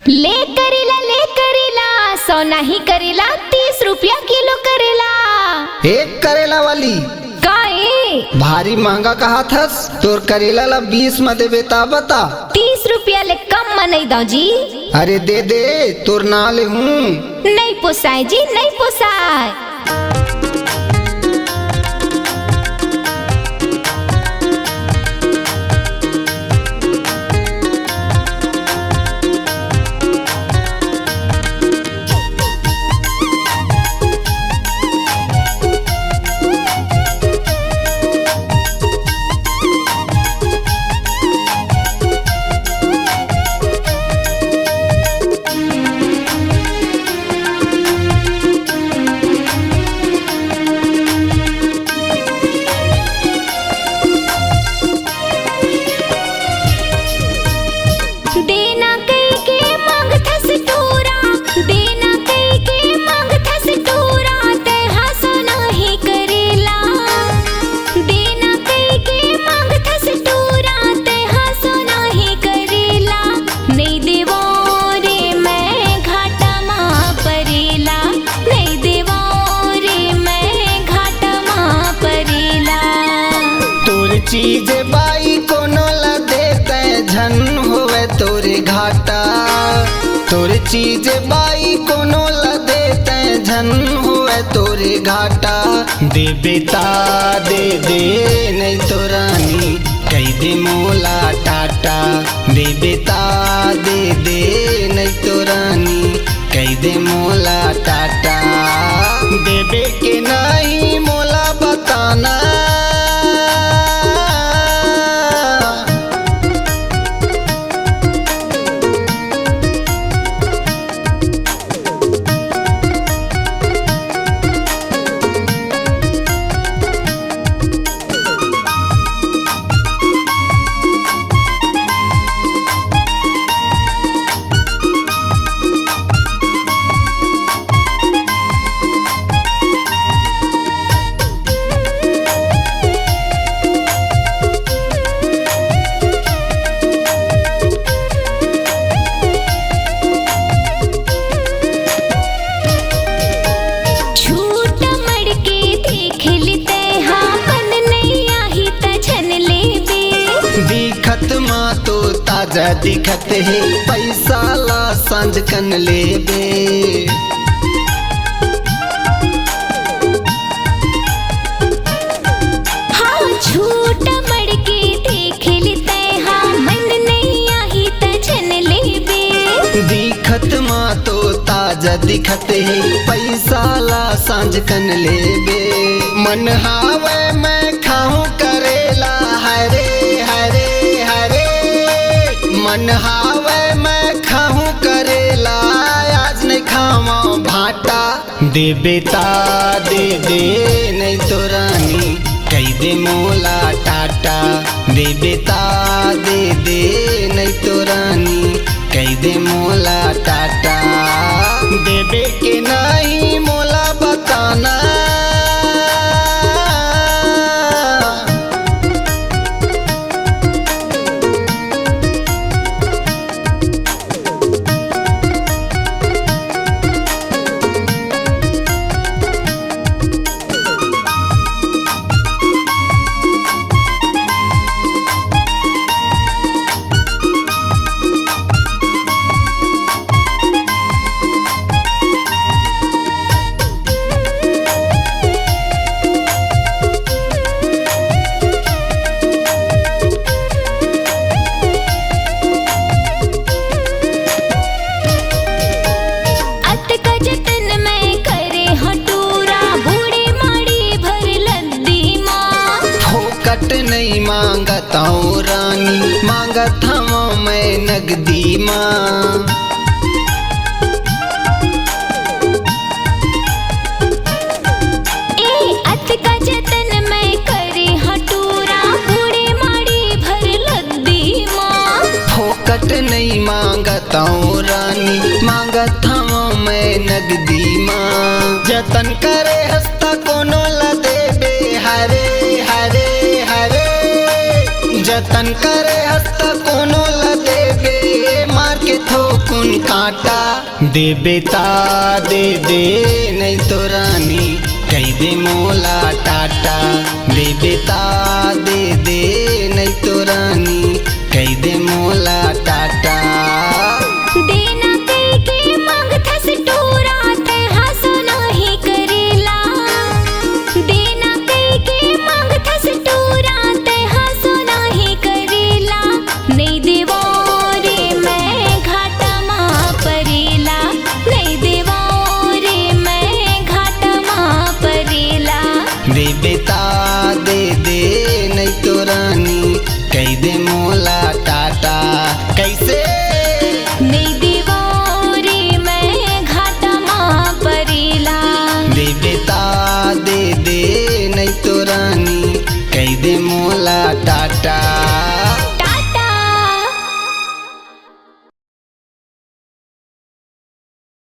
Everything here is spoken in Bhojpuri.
ले करेला 100 नहीं करेला 30 रुपया किलो करेला। एक करेला वाली काहे भारी महंगा कहा थस, तोर करेला ला 20 में देबे ता बता। 30 रुपया ले कम में नहीं दो जी। अरे दे दे तोर ना ले हूँ। नहीं पोसाए जी, नहीं पोसाए। चीज बाई कोनो ला देते झन होवे तोरे घाटा। तोरे चीज बाई कोनो ला देते झन होवे तोरे घाटा। देबे ता दे दे नहीं तो रानी कही दे मोला टाटा। देबे ता दे दे नहीं तो रानी कही दे मोला टाटा। देबे के नहीं मोला बताना। ताजा दिखत है पैसा ला सांझ कन लेबे। हाँ झूठ मड़ के देख लेते हाँ मन नहीं आही तजन लेबे। दिखत माँ तो ताजा दिखत है पैसा ला सांझ कन लेबे। मन हावे मैं खाऊं करेला हरे हरे हरे। मन हावे मैं खाऊं करेला आज नहीं खावा भाटा। देबे ता दे दे नहीं तो रानी कही दे मोला टाटा। देबे ता दे दे नहीं तो रानी कही दे मोला टाटा। देबे के नहीं मोला बताना। नहीं मांगता हूँ रानी मांगता हूँ मैं नगदी माँ। अत का जतन मैं करे हटूरा बूढ़े माड़ी भर लद्दी माँ। फोकट नहीं मांगता हूँ रानी मांगता हूँ मैं नगदी माँ। जतन करे हस्ता कोनो ला देबे हरे हरे हरे। जतन करे हस्ता कोनो ला देबे मार के थोकुन कांटा दे बेता दे दे नहीं तो रानी कह दे मोला टाटा दे बेता दे दे नहीं तो रानी कह दे मोला टाटा दे